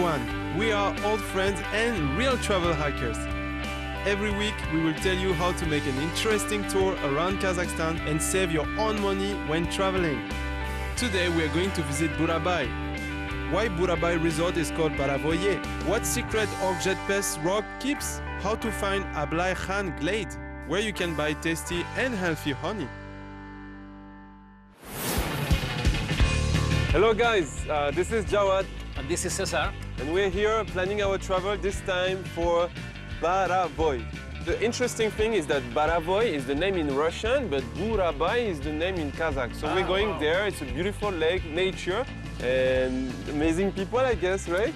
everyone! We are old friends and real travel hackers. Every week we will tell you how to make an interesting tour around Kazakhstan and save your own money when traveling. Today we are going to visit Burabai. Why Burabai resort is called Borovoye? What secret Okzhetpes rock keeps? How to find Abylai Khan glade, where you can buy tasty and healthy honey. Hello guys, this is Jawad. And this is Cesar. And we're here planning our travel this time for Borovoye. The interesting thing is that Borovoye is the name in Russian, but Burabai is the name in Kazakh. So we're going there. It's a beautiful lake, nature, and amazing people, I guess, right?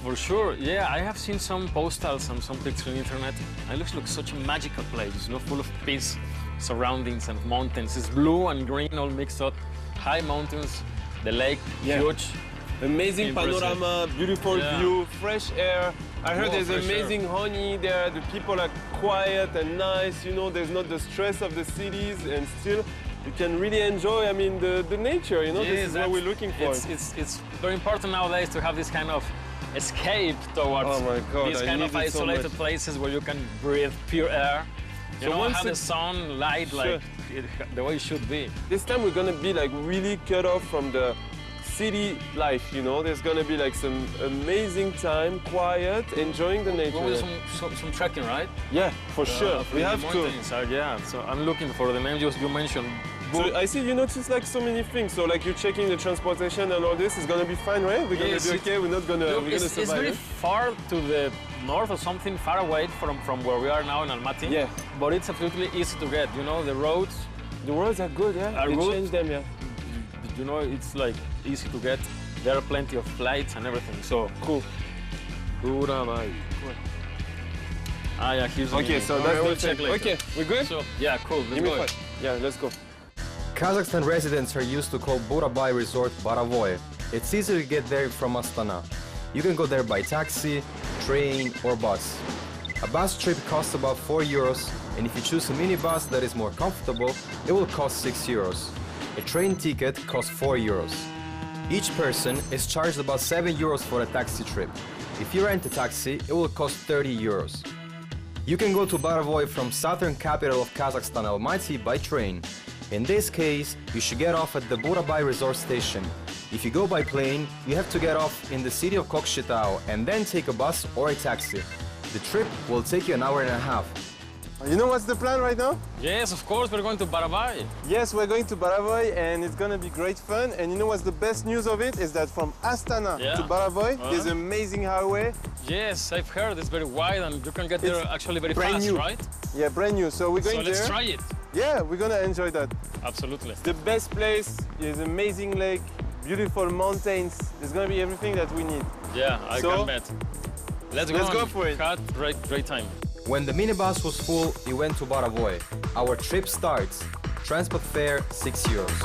For sure, yeah. I have seen some postals and some pictures on the internet. It looks such a magical place, you know, full of peace, surroundings and mountains. It's blue and green all mixed up. High mountains, the lake, huge. Amazing panorama, beautiful view, fresh air. I heard there's amazing honey there. The people are quiet and nice. You know, there's not the stress of the cities, and still you can really enjoy. I mean, the nature. You know, this is what we're looking for. It's very important nowadays to have this kind of escape towards these kind of isolated places where you can breathe pure air. You know, have the sun, light, like the way it should be. This time we're gonna be like really cut off from the city life, you know. There's gonna be like some amazing time, quiet, enjoying the nature. We'll do some trekking, right? Yeah, for sure. We have to. Yeah, so I'm looking for the names you mentioned. So I see you notice like so many things. So like you're checking the transportation and all this is gonna be fine, right? We're gonna be okay. We're not gonna. We're gonna survive. It's very far to the north or something, far away from where we are now in Almaty. Yeah. But it's absolutely easy to get. You know, the roads. The roads are good, yeah. Are they good. change them, yeah. You know, it's like easy to get. There are plenty of flights and everything. So cool. Burabai. Ah, yeah, here's the okay, so that's the checklist. Okay, we're good? So, yeah, cool. Let's go. Yeah, let's go. Kazakhstan residents are used to call Burabai resort Borovoye. It's easy to get there from Astana. You can go there by taxi, train or bus. A bus trip costs about 4 euros, and if you choose a minibus that is more comfortable, it will cost 6 euros. A train ticket costs 4 euros. Each person is charged about 7 euros for a taxi trip. If you rent a taxi, it will cost 30 euros. You can go to Borovoye from southern capital of Kazakhstan, Almaty, by train. In this case, you should get off at the Burabai resort station. If you go by plane, you have to get off in the city of Okzhetpes and then take a bus or a taxi. The trip will take you an hour and a half. You know what's the plan right now? Yes, of course, we're going to Burabai. Yes, we're going to Borovoye and it's going to be great fun. And you know what's the best news of it? Is that from Astana to Borovoye, there's an amazing highway. Yes, I've heard it's very wide and you can get there actually very fast, right? Yeah, brand new. So we're going there. So let's try it. Yeah, we're going to enjoy that. Absolutely. It's the best place. There's an amazing lake, beautiful mountains. There's going to be everything that we need. Yeah, I can bet. Let's go for it. Cut, great time. When the minibus was full, we went to Borovoye. Our trip starts. Transport fare 6 euros.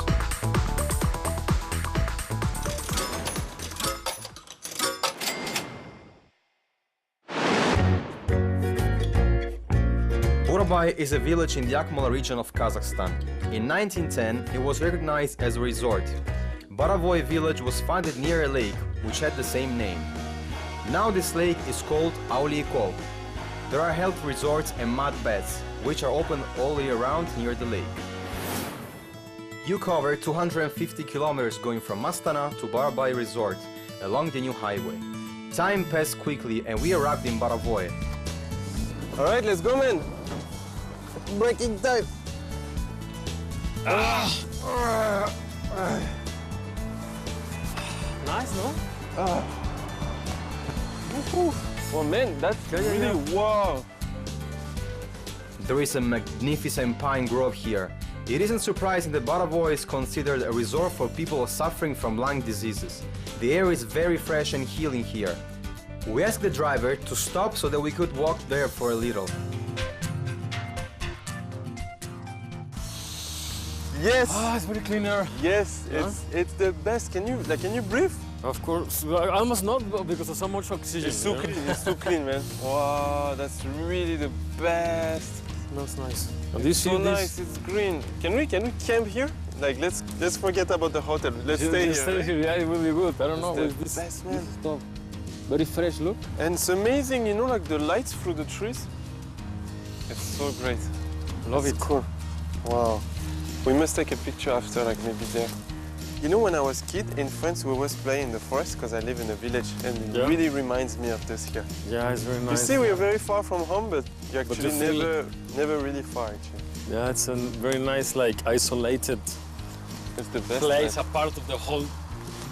Burabai is a village in the Akmola region of Kazakhstan. In 1910, it was recognized as a resort. Borovoye village was founded near a lake, which had the same name. Now this lake is called Abylai Khan. There are health resorts and mud baths, which are open all year round near the lake. You cover 250 kilometers going from Astana to Burabai resort along the new highway. Time passed quickly and we arrived in Borovoye. All right, let's go, man. Breaking time. Nice, no? Oh man, that's really wow. There is a magnificent pine grove here. It isn't surprising that Borovoye is considered a resort for people suffering from lung diseases. The air is very fresh and healing here. We asked the driver to stop so that we could walk there for a little. Yes. It's very clean air. Yes, it's the best. Can you breathe? Of course. Almost not because there's so much oxygen. It's so clean. It's so clean, man. Wow, that's really the best. Smells nice. It's so nice. It's green. Can we camp here? Like let's forget about the hotel. Let's stay here. Stay here. Yeah, it will be good. I don't know. It's the best, man. Very fresh, look. And it's amazing, you know, like the lights through the trees. It's so great. Love it. Cool. Wow. We must take a picture after, like maybe there. You know, when I was a kid in France, we always play in the forest because I live in a village, and it really reminds me of this here. Yeah, it's very nice. You see, we are very far from home, but you're actually never really far, actually. Yeah, it's a very nice, like, isolated It's the best place, man. a part of the whole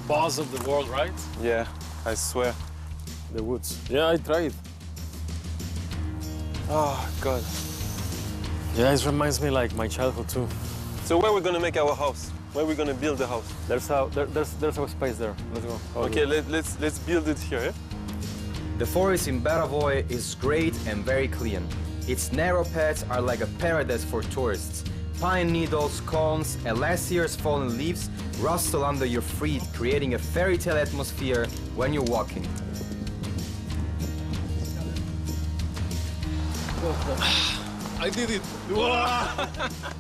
buzz of the world, right? Yeah, I swear. The woods. Yeah, I tried. Oh, God. Yeah, it reminds me like my childhood too. So where are we going to make our house? Where are we going to build the house? There's our space there. Let's go. Okay, let's build it here, eh? The forest in Borovoye is great and very clean. Its narrow paths are like a paradise for tourists. Pine needles, cones, and last year's fallen leaves rustle under your feet, creating a fairy tale atmosphere when you're walking. I did it!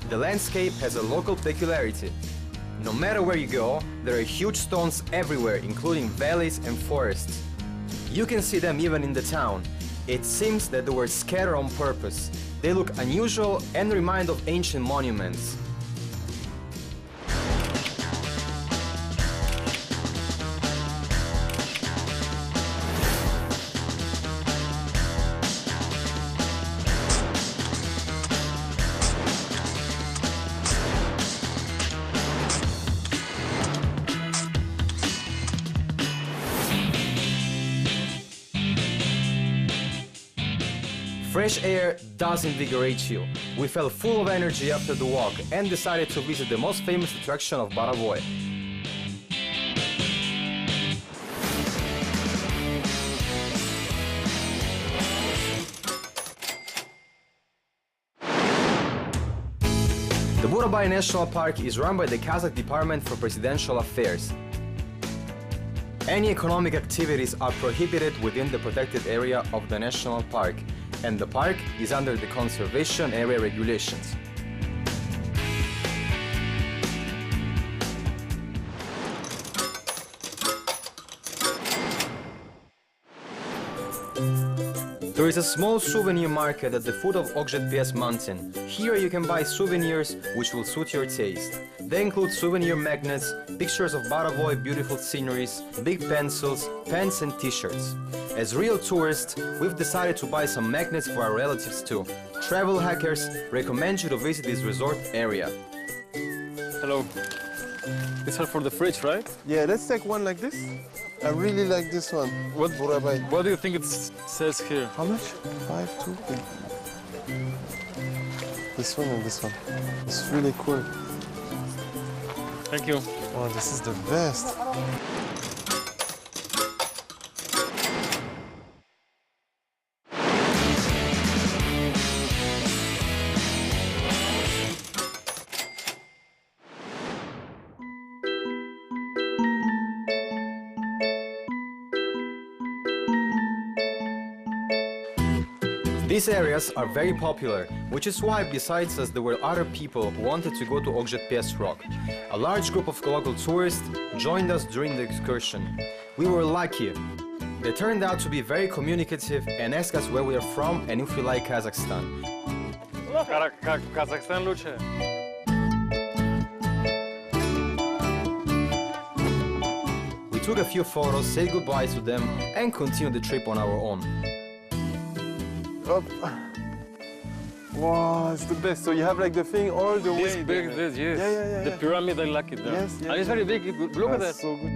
The landscape has a local peculiarity. No matter where you go, there are huge stones everywhere, including valleys and forests. You can see them even in the town. It seems that they were scattered on purpose. They look unusual and remind of ancient monuments. Fresh air does invigorate you. We felt full of energy after the walk and decided to visit the most famous attraction of Borovoye. The Burabai National Park is run by the Kazakh Department for Presidential Affairs. Any economic activities are prohibited within the protected area of the national park, and the park is under the conservation area regulations. There is a small souvenir market at the foot of Okzhetpes mountain. Here you can buy souvenirs which will suit your taste. They include souvenir magnets, pictures of Borovoye beautiful sceneries, big pencils, pens and t-shirts. As real tourists, we've decided to buy some magnets for our relatives too. Travel hackers recommend you to visit this resort area. Hello. These are for the fridge, right? Yeah, let's take one like this. I really like this one. What, Burabai. what do you think it says here? How much? 5, 2? This one and this one. It's really cool. Thank you. Oh, this is the best. These areas are very popular, which is why besides us there were other people who wanted to go to Okzhetpes rock. A large group of local tourists joined us during the excursion. We were lucky. They turned out to be very communicative and asked us where we are from and if we like Kazakhstan. Kazakhstan лучше. We took a few photos, said goodbye to them and continued the trip on our own. Up. Wow, it's the best. So you have like the thing all the way. This big, there. this, yes. Yeah. The pyramid, I like it. Yes, And it's very big. Look at that. That's so good.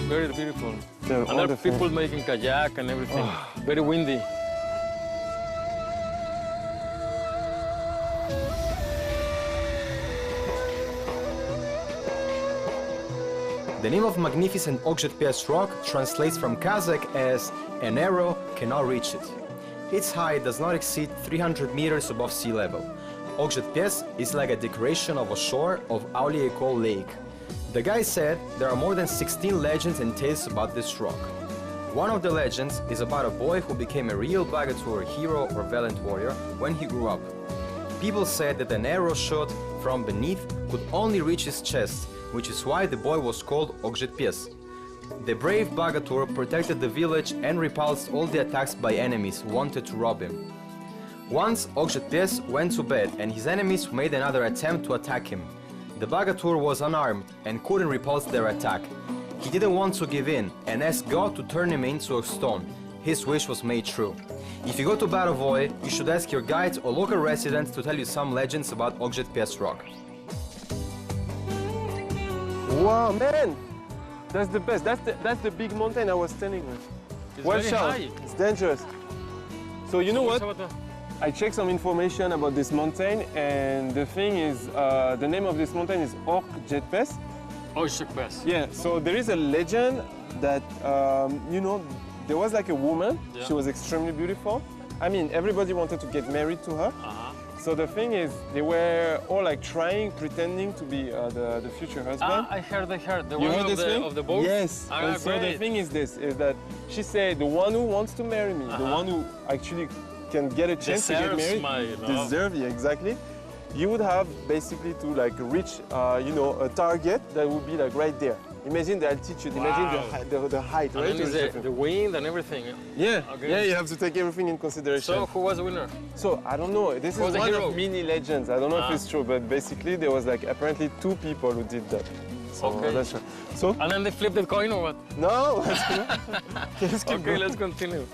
Very beautiful. They're And there are wonderful. people making kayak and everything. Very windy. The name of magnificent Okzhetpes rock translates from Kazakh as "an arrow cannot reach it." Its height does not exceed 300 meters above sea level. Okzhetpes is like a decoration of a shore of Abylai Khan lake. The guy said there are more than 16 legends and tales about this rock. One of the legends is about a boy who became a real Bogatyr hero or valiant warrior when he grew up. People said that an arrow shot from beneath could only reach his chest, which is why the boy was called Okzhetpes. The brave Bogatyr protected the village and repulsed all the attacks by enemies who wanted to rob him. Once Okzhetpes went to bed and his enemies made another attempt to attack him. The Bogatyr was unarmed and couldn't repulse their attack. He didn't want to give in and asked God to turn him into a stone. His wish was made true. If you go to Borovoye, you should ask your guide or local resident to tell you some legends about Okzhetpes rock. Wow, man! That's the best. That's the big mountain I was telling you. It's Watch very out. high. It's dangerous. So you know what? I checked some information about this mountain, and the thing is, the name of this mountain is Okzhetpes. Okzhetpes. Yeah. So there is a legend that you know, there was like a woman. Yeah. She was extremely beautiful. I mean, everybody wanted to get married to her. So the thing is, they were all like trying, pretending to be the future husband. I heard. The You one heard this thing? of the boat? Yes. Ah, And so the great. thing is this, is that she said, the one who wants to marry me, the one who actually can get a chance to get Deserves married, my love. deserve, yeah, exactly. You would have basically to like reach, you know, a target that would be like right there. Imagine the altitude, imagine the height, And right? then there's the wind and everything. Yeah, Okay. yeah, you have to take everything in consideration. So who was the winner? So I don't know. This is was the one hero? of many legends. I don't know if it's true, but basically there was like apparently 2 people who did that. So Okay. that's right. So And then they flipped the coin or what? no, let's keep Okay, going. let's continue.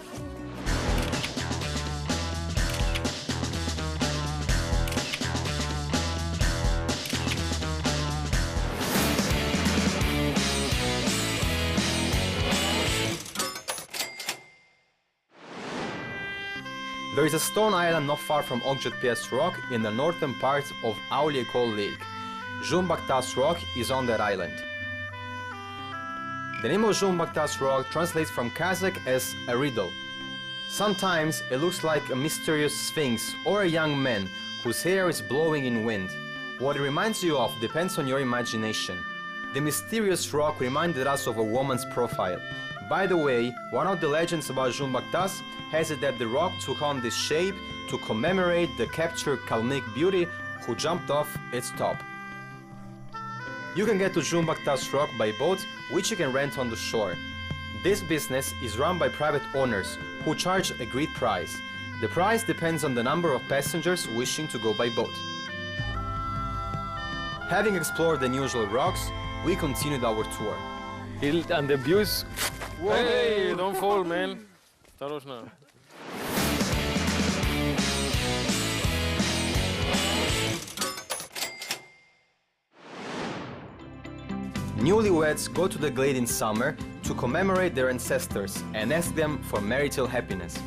There is a stone island not far from Okzhetpes rock in the northern part of Abylai Khan lake. Jibek rock is on that island. The name of Jibek rock translates from Kazakh as a riddle. Sometimes it looks like a mysterious sphinx or a young man whose hair is blowing in wind. What it reminds you of depends on your imagination. The mysterious rock reminded us of a woman's profile. By the way, one of the legends about Jibek has it that the rock took on this shape to commemorate the captured Kalmyk beauty who jumped off its top. You can get to Jibek rock by boat, which you can rent on the shore. This business is run by private owners who charge a agreed price. The price depends on the number of passengers wishing to go by boat. Having explored the unusual rocks, we continued our tour. And the views. Hey, don't fall, man. Осторожно. Newlyweds go to the glade in summer to commemorate their ancestors and ask them for marital happiness.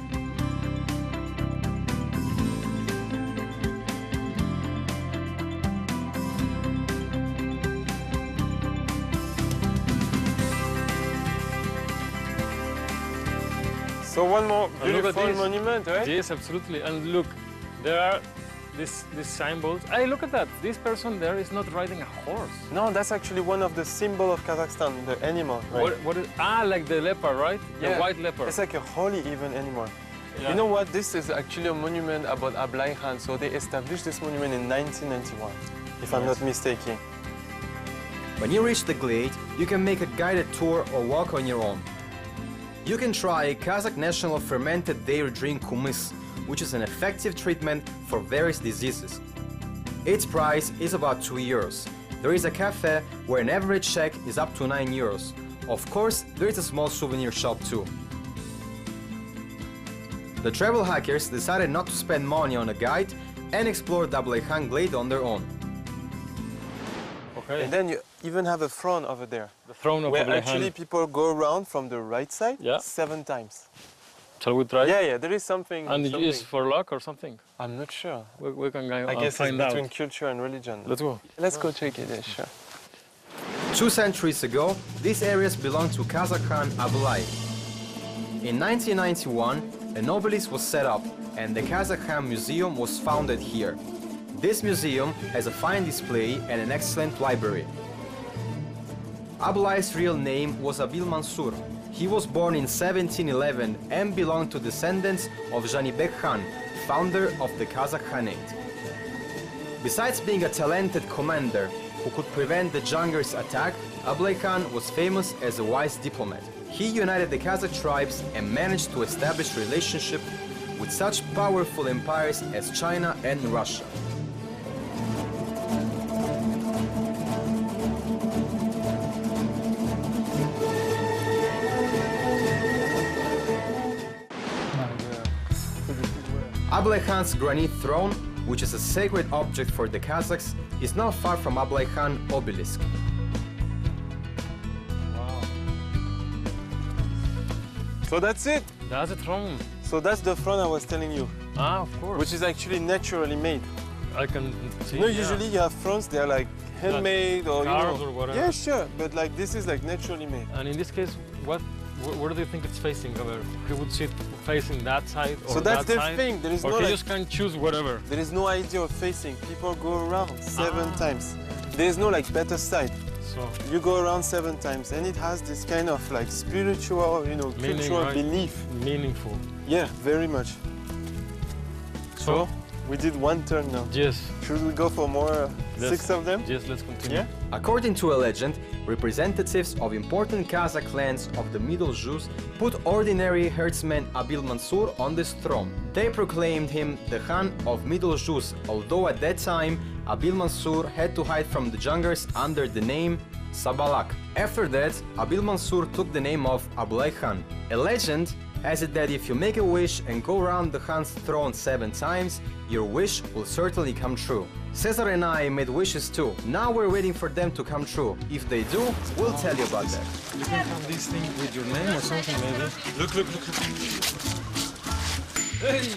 So one more And look at beautiful this. monument, right? Yes, absolutely. And look, there are these symbols. Hey, look at that. This person there is not riding a horse. No, that's actually one of the symbols of Kazakhstan, the animal, right? What is, like the leopard, right? Yeah. The white leopard. It's like a holy even animal. Yeah. You know what? This is actually a monument about Abylai Khan. So they established this monument in 1991, if I'm not mistaken. When you reach the glade, you can make a guided tour or walk on your own. You can try Kazakh national fermented dairy drink kumis, which is an effective treatment for various diseases. Its price is about €2. There is a cafe where an average check is up to €9. Of course, there is a small souvenir shop too. The travel hackers decided not to spend money on a guide and explore the Abylai Khan glade on their own. Okay. And then you even have a throne over there, The throne of where Abylai actually Khan. people go around from the right side Yeah. 7 times. Shall we try? Yeah, there is something. And something. it's for luck or something? I'm not sure. We can go I guess it's find between out. culture and religion. Let's go. Let's go check it, yeah, sure. 2 centuries ago, these areas belonged to Kazakh Khan Abylai. In 1991, an obelisk was set up and the Kazakh Khan Museum was founded here. This museum has a fine display and an excellent library. Abylai's real name was Abil Mansur. He was born in 1711 and belonged to descendants of Jibek Khan, founder of the Kazakh Khanate. Besides being a talented commander who could prevent the Jungers' attack, Abylai Khan was famous as a wise diplomat. He united the Kazakh tribes and managed to establish relationship with such powerful empires as China and Russia. Abylai Khan's granite throne, which is a sacred object for the Kazakhs, is not far from Abylai Khan obelisk. Wow. So that's it. That's the throne. So that's the throne I was telling you, Ah, of course. which is actually naturally made. I can see. You know, usually you have thrones, they're like handmade or, you carved know. or whatever. Yeah, sure, but like this is like naturally made. And in this case, where do you think it's facing? Over? He would sit facing that side or So that's that the side? thing, there is Or no he like, just can choose whatever. there is no idea of facing. People go around 7 times. There is no like better side. So You go around 7 times, and it has this kind of like spiritual, you know, Meaning, cultural right? belief. meaningful. Yeah, very much. So we did 1 turn now. Yes. Should we go for more 6 of them? Yes, let's continue. Yeah. According to a legend, representatives of important Kazakh clans of the Middle Jews put ordinary herdsman Abil Mansur on this throne. They proclaimed him the Khan of Middle Jews, although at that time Abil Mansur had to hide from the Jungers under the name Sabalak. After that, Abil Mansur took the name of Abylai Khan. A legend has it that if you make a wish and go around the Khan's throne 7 times, your wish will certainly come true. Cesar and I made wishes too. Now we're waiting for them to come true. If they do, we'll tell you about that. You can have this thing with your name or something maybe. Look. Hey!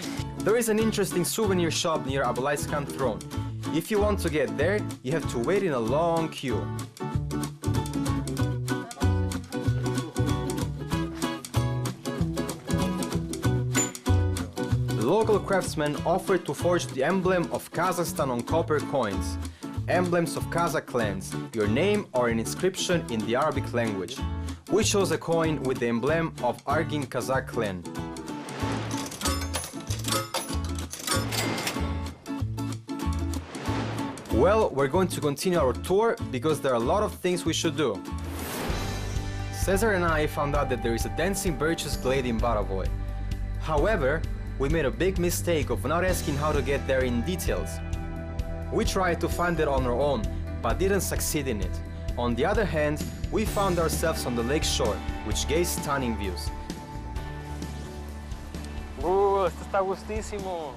There is an interesting souvenir shop near Abylai Khan's throne. If you want to get there, you have to wait in a long queue. The local craftsmen offered to forge the emblem of Kazakhstan on copper coins, emblems of Kazakh clans, your name or an inscription in the Arabic language. We chose a coin with the emblem of Argin Kazakh clan. Well, we're going to continue our tour because there are a lot of things we should do. Cesar and I found out that there is a dancing birches glade in Borovoye. However, we made a big mistake of not asking how to get there in details. We tried to find it on our own, but didn't succeed in it. On the other hand, we found ourselves on the lake shore, which gave stunning views. Esto está gustísimo.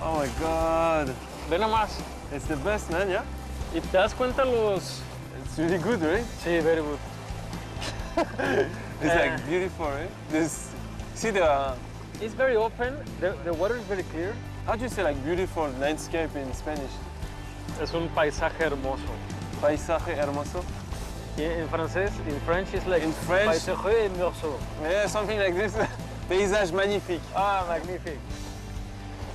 Oh my god. Ve nomás. It's the best, man, yeah? Y te das cuenta los... It's really good, right? Sí, very good. It's like beautiful, right? This, see the, It's very open. The water is very clear. how do you say like beautiful landscape in Spanish? Es un paisaje hermoso. Paisaje hermoso? Y en francés, in French, it's like In French? paisaje hermoso. Yeah, something like this. Paysage magnifique. Ah, magnifique.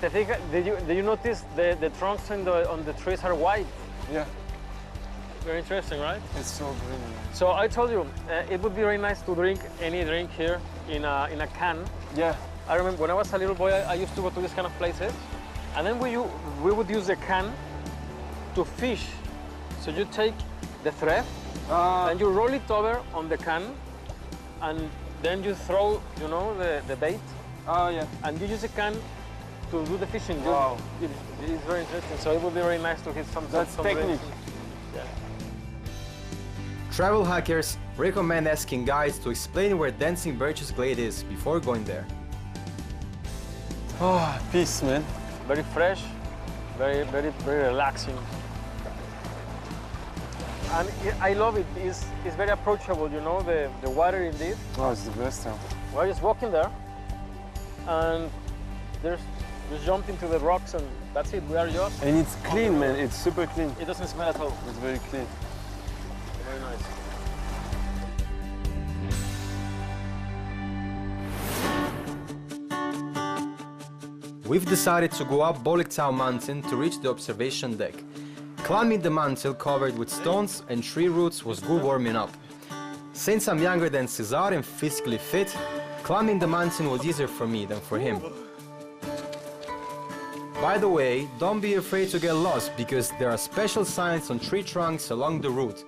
Te fijas, did you notice the trunks on the trees are white? Yeah, Very interesting, right? it's so green. So I told you, it would be very nice to drink any drink here in a can. Yeah, I remember when I was a little boy, I used to go to these kind of places, and then we would use the can to fish. So you take the thread and you roll it over on the can, and then you throw, you know, the bait, oh yeah. and you use the can to do the fishing. Wow. It is very interesting. So it would be very nice to hit some. That's some technique. drinks. Yeah. Travel hackers recommend asking guides to explain where Dancing Birches Glade is before going there. Oh, peace, man. Very fresh, very relaxing. And I love it. It's very approachable, you know, the water in this. Oh, it's the best time. We're just walking there, and just jump into the rocks, and that's it. We are just. And it's clean, man. It's super clean. It doesn't smell at all. It's very clean. Very nice. We've decided to go up Boliktau mountain to reach the observation deck. Climbing the mountain covered with stones and tree roots was good warming up. Since I'm younger than Cesar and physically fit, climbing the mountain was easier for me than for him. By the way, don't be afraid to get lost because there are special signs on tree trunks along the route.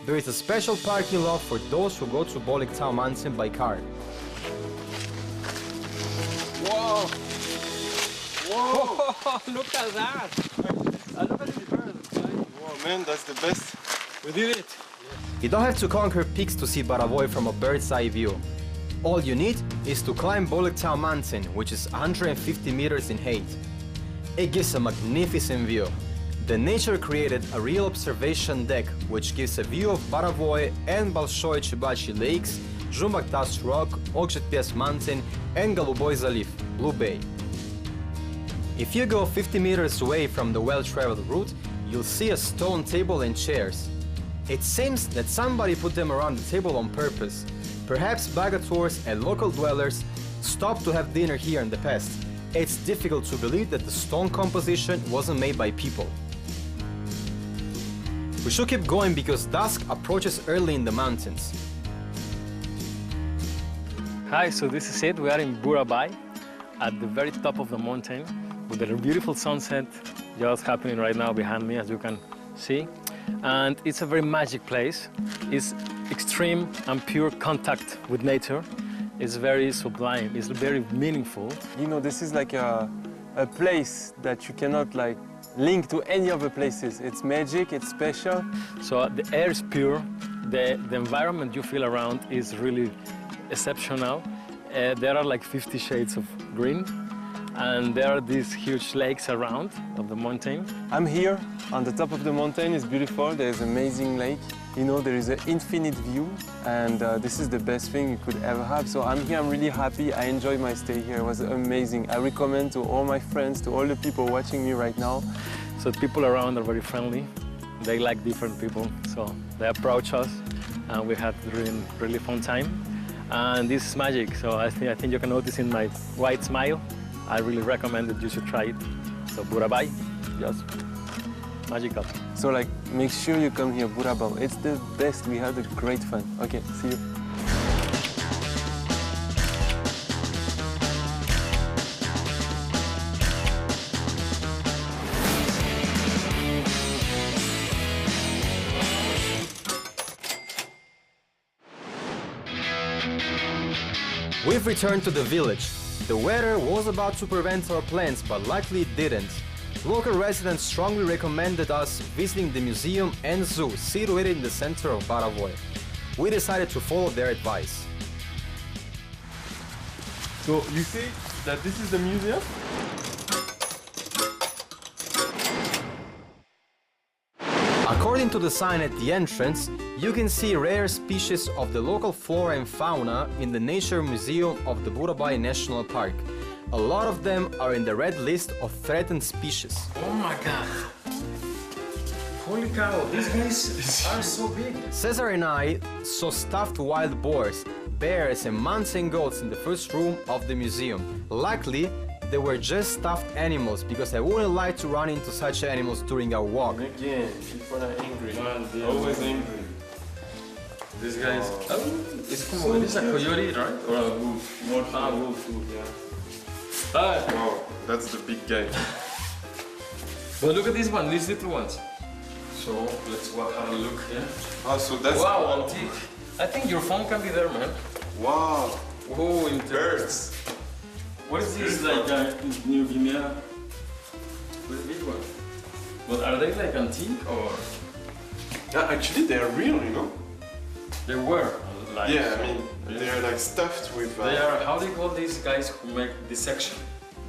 There is a special parking lot for those who go to Okzhetpes mountain by car. Whoa! Whoa! Look at that! Look at this bird. Wow, man, that's the best. We did it! You don't have to conquer peaks to see Borovoye from a bird's eye view. All you need is to climb Okzhetpes mountain, which is 150 meters in height. It gives a magnificent view. The nature created a real observation deck, which gives a view of Borovoye and Bolshoi Chibachi lakes, Jumbaktas Rock, Okzhetpes mountain, and Голубой залив, Blue Bay. If you go 50 meters away from the well-traveled route, you'll see a stone table and chairs. It seems that somebody put them around the table on purpose. Perhaps bagateurs and local dwellers stopped to have dinner here in the past. It's difficult to believe that the stone composition wasn't made by people. We should keep going because dusk approaches early in the mountains. Hi, so this is it. We are in Burabai, at the very top of the mountain, with a beautiful sunset just happening right now behind me, as you can see. And it's a very magic place. It's extreme and pure contact with nature. It's very sublime, it's very meaningful. You know, this is like a place that you cannot like link to any other places. It's magic, it's special. So the air is pure, the environment you feel around is really exceptional. There are like 50 shades of green, and there are these huge lakes around of the mountain. I'm here on the top of the mountain. It's beautiful. There's an amazing lake. You know, there is an infinite view, and this is the best thing you could ever have. So I'm here, I'm really happy. I enjoyed my stay here. It was amazing. I recommend to all my friends, to all the people watching me right now. So people around are very friendly. They like different people, so they approach us, and we had really fun time. And this is magic, so I think you can notice in my wide smile. I really recommend that you should try it. So Burabai, just magical. So like, make sure you come here, Burabai. It's the best. We had a great fun. Okay, see you. We've returned to the village. The weather was about to prevent our plans, but luckily it didn't. Local residents strongly recommended us visiting the museum and zoo situated in the center of Borovoye. We decided to follow their advice. So you say that this is the museum? According to the sign at the entrance, you can see rare species of the local flora and fauna in the Nature Museum of the Burabai National Park. A lot of them are in the red list of threatened species. Oh my God! Holy cow, these guys are so big. Cesar and I saw stuffed wild boars, bears and mountain goats in the first room of the museum. Luckily, they were just stuffed animals because I wouldn't like to run into such animals during our walk. Again, people are angry. Man, Always angry. These guys. It's como, this is a coyote, right? Or a wolf? Wolf. Wolf, yeah. Wow, that's the big guy. But look at this one, these little ones. So let's have a look here. Oh, so that's wow, antique. I think your phone can be there, man. Wow. Oh, Birds. What is this, like New Guinea? What is this one? But are they like antique or? Yeah, actually they are real, you know? They were. Like, yeah, I mean, they are like stuffed with... They are, how do you call these guys who make dissection?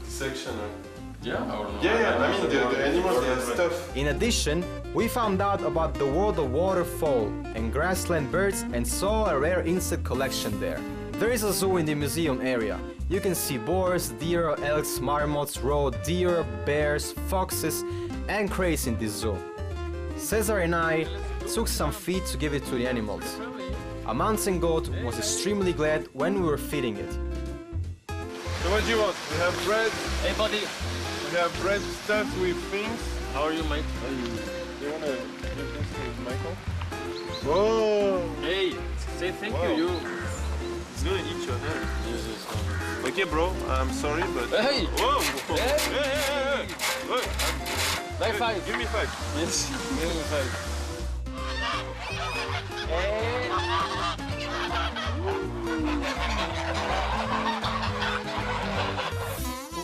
Dissection, Yeah, or no? yeah, I mean, the animals, they are stuffed. In addition, we found out about the world of waterfowl and grassland birds and saw a rare insect collection there. There is a zoo in the museum area. You can see boars, deer, elks, marmots, roe deer, bears, foxes, and cranes in this zoo. Cesar and I took some feed to give it to the animals. A mountain goat was extremely glad when we were feeding it. So what do you want? We have bread. Hey, buddy. We have bread stuffed with things. How are you, mate? Do you want to do this with Michael? Whoa! Hey, say thank Wow. you. It's gonna eat your hand. Jesus. Okay, bro, I'm sorry, but... Hey! Whoa! Hey! Hey! Wait, Like 5. give me 5. Yes, give me 5.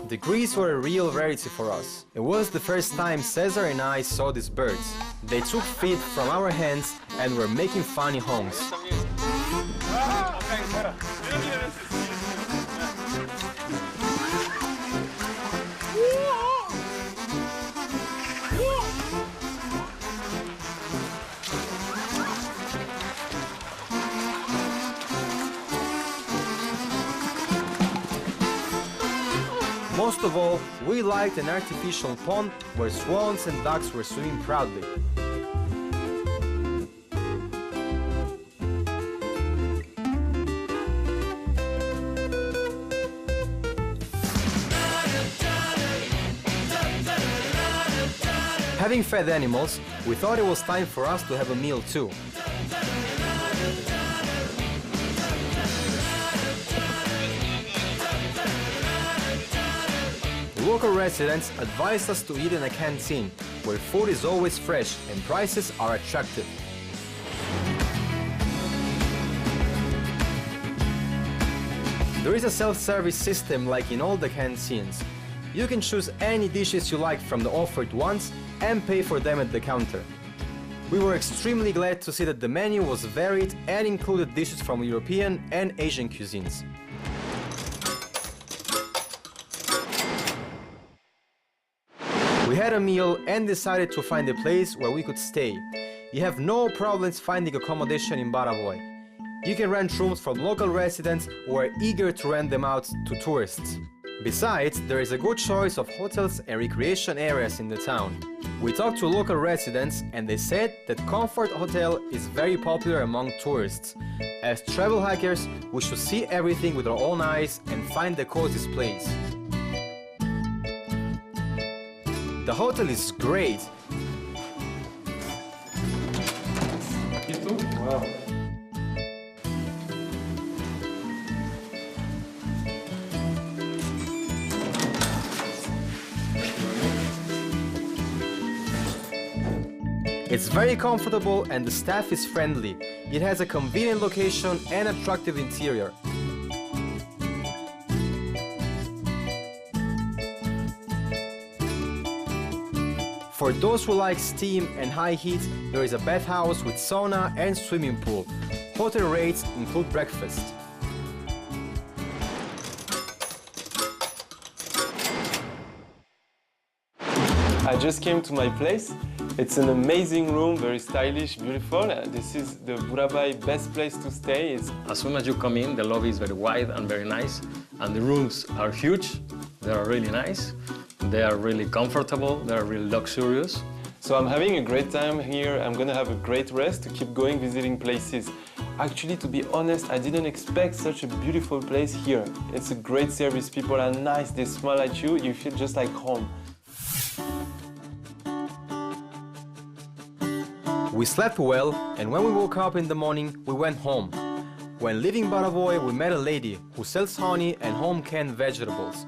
The geese were a real rarity for us. It was the first time Cesar and I saw these birds. They took feed from our hands and were making funny honks. Most of all, we liked an artificial pond where swans and ducks were swimming proudly. Having fed animals, we thought it was time for us to have a meal too. Local residents advised us to eat in a canteen, where food is always fresh and prices are attractive. There is a self-service system like in all the canteens. You can choose any dishes you like from the offered ones and pay for them at the counter. We were extremely glad to see that the menu was varied and included dishes from European and Asian cuisines. We had a meal and decided to find a place where we could stay. You have no problems finding accommodation in Borovoye. You can rent rooms from local residents who are eager to rent them out to tourists. Besides, there is a good choice of hotels and recreation areas in the town. We talked to local residents and they said that Comfort Hotel is very popular among tourists. As travel hikers, we should see everything with our own eyes and find the coziest place. The hotel is great. Wow. It's very comfortable and the staff is friendly. It has a convenient location and attractive interior. For those who like steam and high heat, there is a bathhouse with sauna and swimming pool. Hotel rates include breakfast. I just came to my place. It's an amazing room, very stylish, beautiful. This is the Burabai best place to stay. As soon as you come in, the lobby is very wide and very nice, and the rooms are huge. They are really nice. They are really comfortable. They are really luxurious. So I'm having a great time here. I'm gonna have a great rest to keep going visiting places. Actually, to be honest, I didn't expect such a beautiful place here. It's a great service. People are nice. They smile at you. You feel just like home. We slept well, and when we woke up in the morning, we went home. When leaving Borovoye, we met a lady who sells honey and home-canned vegetables.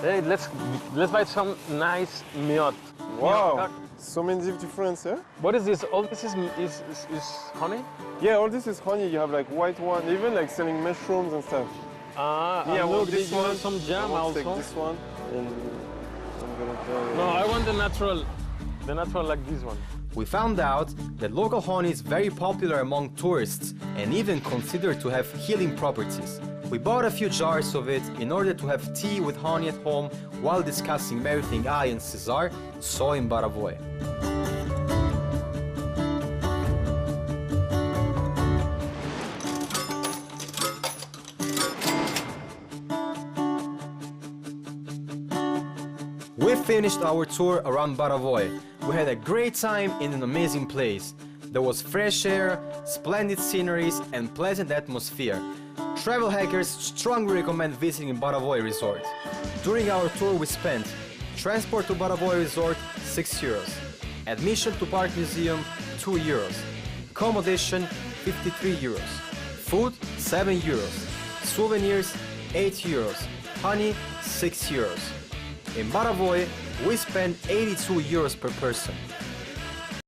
Hey, let's buy some nice miot. Wow, so many different, eh? What is this? All this is honey? Yeah, all this is honey. You have like white one, even like selling mushrooms and stuff. Yeah, well, look, this you want one, some jam I also? take this one, and I'm gonna try. No, I want the natural like this one. We found out that local honey is very popular among tourists and even considered to have healing properties. We bought a few jars of it in order to have tea with honey at home while discussing everything I and Cesar saw in Borovoye. We finished our tour around Borovoye. We had a great time in an amazing place. There was fresh air, splendid sceneries and pleasant atmosphere. Travel hackers strongly recommend visiting Borovoye Resort. During our tour we spent transport to Borovoye Resort 6 euros, admission to Park Museum 2 euros, accommodation 53 euros, Food, 7 euros. Souvenirs, 8 euros. Honey, 6 euros. In Borovoye, we spend 82 euros per person.